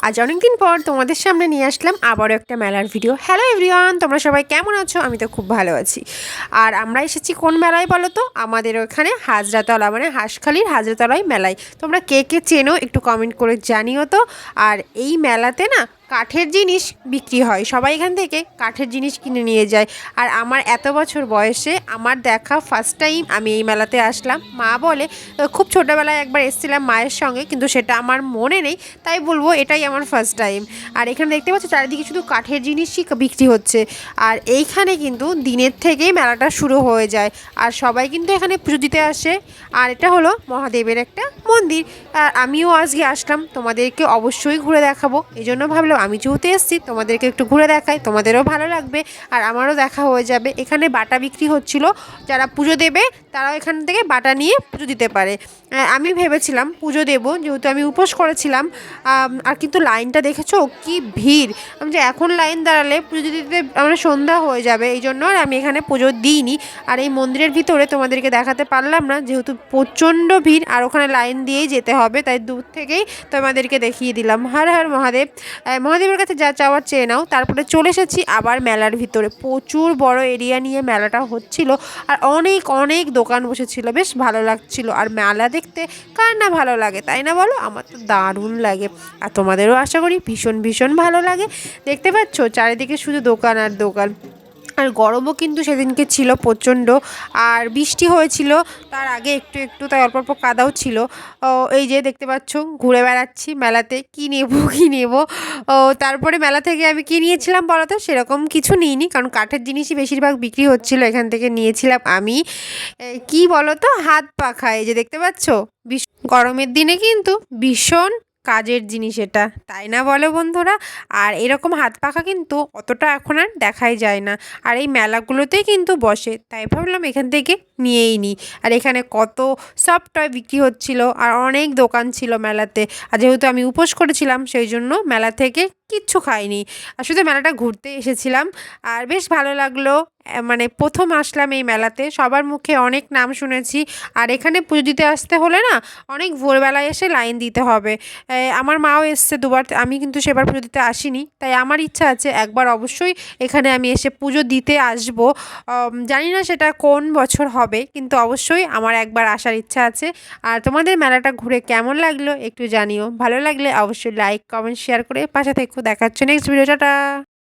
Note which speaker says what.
Speaker 1: আজ অনেকদিন পর তোমাদের সামনে নিয়ে আসলাম আবারও একটা মেলার ভিডিও। হ্যালো এভরিওয়ান, তোমরা সবাই কেমন আছো? আমি তো খুব ভালো আছি। আর আমরা এসেছি কোন মেলায় বলো তো? আমাদের ওখানে হাজরাতলা, মানে হাঁসখালির হাজরাতলায় মেলায়। তোমরা কে কে চেনো একটু কমেন্ট করে জানিও তো। আর এই মেলাতে না কাঠের জিনিস বিক্রি হয়, সবাই এখান থেকে কাঠের জিনিস কিনে নিয়ে যায়। আর আমার এত বছর বয়সে আমার দেখা ফার্স্ট টাইম আমি এই মেলাতে আসলাম। মা বলে খুব ছোটোবেলায় একবার এসেছিলাম মায়ের সঙ্গে, কিন্তু সেটা আমার মনে নেই, তাই বলবো এটাই আমার ফার্স্ট টাইম। আর এখানে দেখতে পাচ্ছ চারিদিকে শুধু কাঠের জিনিসই বিক্রি হচ্ছে। আর এইখানে কিন্তু দিনের থেকেই মেলাটা শুরু হয়ে যায়, আর সবাই কিন্তু এখানে পুজো দিতে আসে। আর এটা হলো মহাদেবের একটা মন্দির। আর আমিও আজকে আসলাম, তোমাদেরকে অবশ্যই ঘুরে দেখাবো। এই জন্য ভাবলাম আমি যেহেতু এসেছি তোমাদেরকে একটু ঘুরে দেখাই, তোমাদেরও ভালো লাগবে আর আমারও দেখা হয়ে যাবে। এখানে বাটা বিক্রি হচ্ছিল, যারা পুজো দেবে তারাও এখান থেকে বাটা নিয়ে পুজো দিতে পারে। আমি ভেবেছিলাম পুজো দেবো, যেহেতু আমি উপোস করেছিলাম। আর কিন্তু লাইনটা দেখেছো কি ভিড়! আমি যে এখন লাইন দাঁড়ালে পুজো দিতে আমার সন্ধ্যা হয়ে যাবে, এই জন্য আর আমি এখানে পুজো দিইনি। আর এই মন্দিরের ভিতরে তোমাদেরকে দেখাতে পারলাম না, যেহেতু প্রচণ্ড ভিড় আর ওখানে লাইন দিয়েই যেতে হবে, তাই দূর থেকেই তোমাদেরকে দেখিয়ে দিলাম। হর হর মহাদেব। মহাদেবের কাছে যা চাওয়ার চেয়ে নাও। তারপরে চলে এসেছি আবার মেলার ভিতরে। প্রচুর বড় এরিয়া নিয়ে মেলাটা হচ্ছিল, আর অনেক অনেক দোকান বসেছিল, বেশ ভালো লাগছিল। আর মেলা দেখতে কার না ভালো লাগে, তাই না বলো? আমার তো দারুণ লাগে, আর তোমাদেরও আশা করি ভীষণ ভীষণ ভালো লাগে। দেখতে পাচ্ছ চারিদিকে শুধু দোকান আর দোকান। আর গরমও কিন্তু সেদিনকে ছিল প্রচণ্ড, আর বৃষ্টি হয়েছিল তার আগে একটু একটু, তাই অল্প অল্প কাদাও ছিল। এই যে দেখতে পাচ্ছ ঘুরে বেড়াচ্ছি মেলাতে, কী নেব কী নেব। তারপরে মেলা থেকে আমি কী নিয়েছিলাম বলো তো? সেরকম কিছু নিইনি, কারণ কাঠের জিনিসই বেশিরভাগ বিক্রি হচ্ছিল। এখান থেকে নিয়েছিলাম আমি কি বলো তো, হাত পাখা। এই যে দেখতে পাচ্ছ, গরমের দিনে কিন্তু ভীষণ কাজের জিনিস এটা, তাই না বলো বন্ধুরা? আর এরকম হাত পাখা কিন্তু অতটা এখন আর দেখাই যায় না, আর এই মেলাগুলোতেই কিন্তু বসে, তাই ভাবলাম এখান থেকে নিয়েই নিই। আর এখানে কত সব টয় বিক্রি হচ্ছিল, আর অনেক দোকান ছিল মেলাতে। আর যেহেতু আমি উপোস করেছিলাম সেই জন্য মেলা থেকে কিচ্ছু খাইনি, আর শুধু মেলাটা ঘুরতে এসেছিলাম। আর বেশ ভালো লাগলো। মানে প্রথম আসলাম এই মেলাতে, সবার মুখে অনেক নাম শুনেছি। আর এখানে পুজো দিতে আসতে হলে না অনেক ভোরবেলায় এসে লাইন দিতে হবে। আমার মাও এসছে দুবার, আমি কিন্তু সেবার পুজো দিতে আসিনি, তাই আমার ইচ্ছা আছে একবার অবশ্যই এখানে আমি এসে পুজো দিতে আসবো। জানি না সেটা কোন বছর হবে, কিন্তু অবশ্যই আমার একবার আসার ইচ্ছা আছে। আর তোমাদের মেলাটা ঘুরে কেমন লাগলো একটু জানিও। ভালো লাগলে অবশ্যই লাইক কমেন্ট শেয়ার করে পাশে থেকো। দেখাচ্ছ নেক্সট ভিডিও। টাটা।